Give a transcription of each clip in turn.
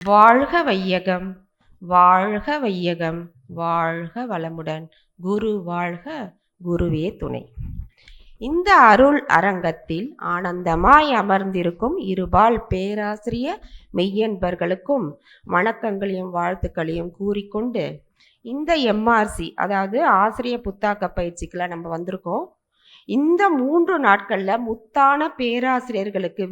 வாழ்க வையகம், வாழ்க வையகம், வாழ்க வளமுடன். குரு வாழ்க, குருவே துணை. இந்த அருள் அரங்கத்தில் ஆனந்தமாய் அமர்ந்திருக்கும் இருபால் பேராசிரிய மெய்யன்பர்களுக்கும் வணக்கங்களையும் வாழ்த்துக்களையும் கூறிக்கொண்டு, இந்த எம்ஆர்சி அதாவது ஆசிரிய புத்தாக்க பயிற்சிக்கெல்லாம் நம்ம வந்திருக்கோம். இந்த 3 நாட்கள்ல முத்தான பேராசிரியர்களுக்கு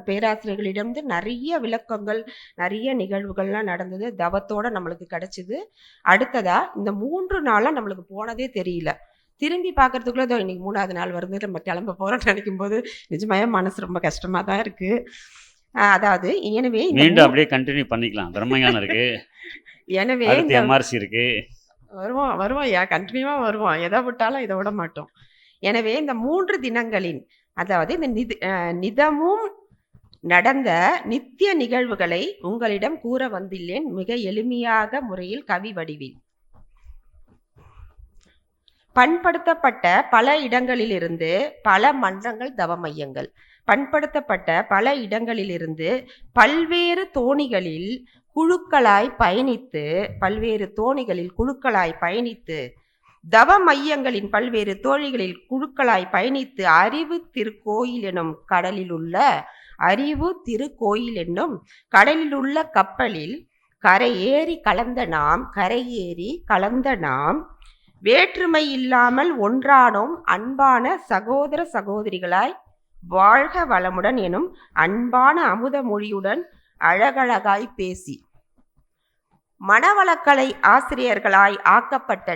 பேராசிரியர்களிடமிருந்து நிறைய விளக்கங்கள், நிறைய நிகழ்வுகள்லாம் நடந்தது. தவத்தோட நம்மளுக்கு கிடைச்சிது. அடுத்ததா இந்த 3 நாளா நம்மளுக்கு போனதே தெரியல. திரும்பி பார்க்கறதுக்குள்ள இன்னைக்கு 3வது நாள் வருது, நம்ம கிளம்ப போறோம்னு நினைக்கும் போது நிஜமாவே மனசு ரொம்ப கஷ்டமா தான் இருக்கு. அதாவது எனவே மீண்டும் அப்படியே கண்டினியூ பண்ணிக்கலாம். பிரம்மஞானம் இருக்கு, எனவே இந்த எம்ஆர்சி இருக்கு, வருவோம் கண்டினியூவா வருவோம். எதை விட்டாலும் இதை விட மாட்டோம். எனவே இந்த 3 தினங்களின் அதாவது இந்த நிதமும் நடந்த நித்திய நிகழ்வுகளை உங்களிடம் கூற வந்துள்ளேன், மிக எளிமையாக முறையில் கவி வடிவில். பண்படுத்தப்பட்ட பல இடங்களிலிருந்து பல மன்றங்கள் தவ மையங்கள், பண்படுத்தப்பட்ட பல இடங்களிலிருந்து பல்வேறு தோணிகளில் குழுக்களாய் பயணித்து தவ மையங்களின் பல்வேறு தோழிகளில் குழுக்களாய் பயணித்து அறிவு திருக்கோயில் என்னும் கடலில் உள்ள கப்பலில் கரையேறி கலந்த நாம் வேற்றுமை இல்லாமல் ஒன்றானோம் அன்பான சகோதர சகோதரிகளாய் வாழ்க வளமுடன் எனும் அன்பான அமுத மொழியுடன் அழகழகாய் பேசி மனவளக்கலை ஆசிரியர்களாய் ஆக்கப்பட்ட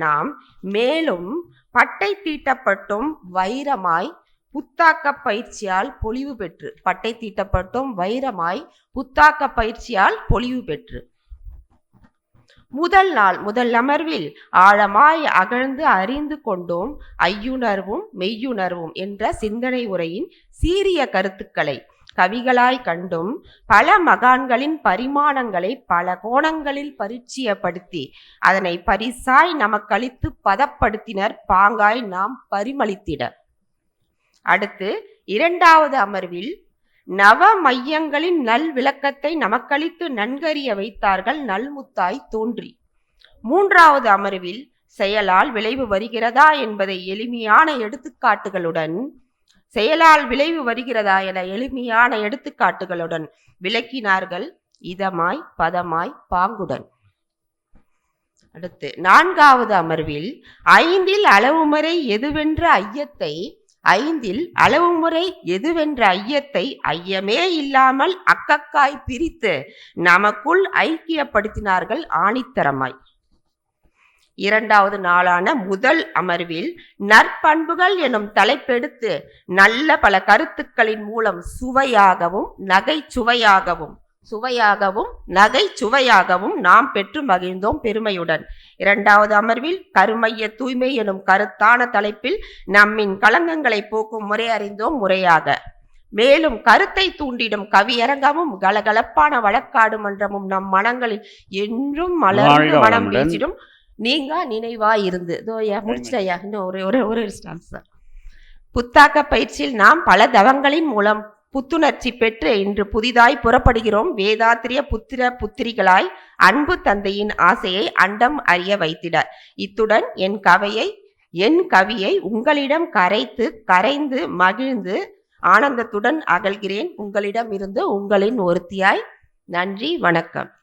நாம் மேலும் பட்டை தீட்டப்பட்டும் வைரமாய் புத்தாக்க பயிற்சியால் பொலிவு பெற்று முதல் அமர்வில் ஆழமாய் அகழ்ந்து அறிந்து கொண்டோம் ஐயுணர்வும் மெய்யுணர்வும் என்ற சிந்தனை உரையின் சீரிய கருத்துக்களை கவிகளாய் கண்டும் பல மகான்களின் பரிமாணங்களை பல கோணங்களில் பரிச்சயப்படுத்தி அதனை பரிசாய் நமக்களித்து பதப்படுத்தினர் பாங்காய் நாம் பரிமளித்திட. அடுத்து 2வது அமர்வில் நவ மையங்களின் நல் விளக்கத்தை நமக்களித்து நன்கறிய வைத்தார்கள் நல்முத்தாய் தோன்றி. 3வது அமர்வில் செயலால் விளைவு வருகிறதா என்பதை எளிமையான எடுத்துக்காட்டுகளுடன் விளக்கினார்கள் இதமாய் பதமாய் பாங்குடன். அடுத்து 4வது அமர்வில் ஐந்தில் அளவுமுறை எதுவென்ற ஐயத்தை ஐயமே இல்லாமல் அக்கக்காய் பிரித்து நமக்குள் ஐக்கியப்படுத்தினார்கள் ஆணித்தரமாய். 2வது நாளான முதல் அமர்வில் நற்பண்புகள் எனும் தலைப்பெடுத்து நல்ல பல கருத்துக்களின் மூலம் சுவையாகவும் நகைச்சுவையாகவும் நாம் பெற்று மகிழ்ந்தோம் பெருமையுடன். 2வது அமர்வில் கருமைய தூய்மை எனும் கருத்தான தலைப்பில் நம்மின் களங்கங்களை போக்கும் முறை அறிந்தோம் முறையாக. மேலும் கருத்தை தூண்டிடும் கவியரங்கமும் கலகலப்பான வழக்காடு மன்றமும் நம் மனங்களில் என்றும் மலர்ந்து மனம் வீசிடும் நீங்க நினைவாயிருந்து. முடிச்சிட்டயா, இன்னும் ஒரு ஸ்டான்ஸ் தான். புத்தாக்க பயிற்சியில் நாம் பல தவங்களின் மூலம் புத்துணர்ச்சி பெற்று இன்று புதிதாய் புறப்படுகிறோம் வேதாத்திரிய புத்திரிகளாய் அன்பு தந்தையின் ஆசையை அண்டம் அறிய வைத்திட. இத்துடன் என் கவியை உங்களிடம் கரைந்து மகிழ்ந்து ஆனந்தத்துடன் அகல்கிறேன். உங்களிடம் இருந்து உங்களின் ஒருத்தியாய். நன்றி, வணக்கம்.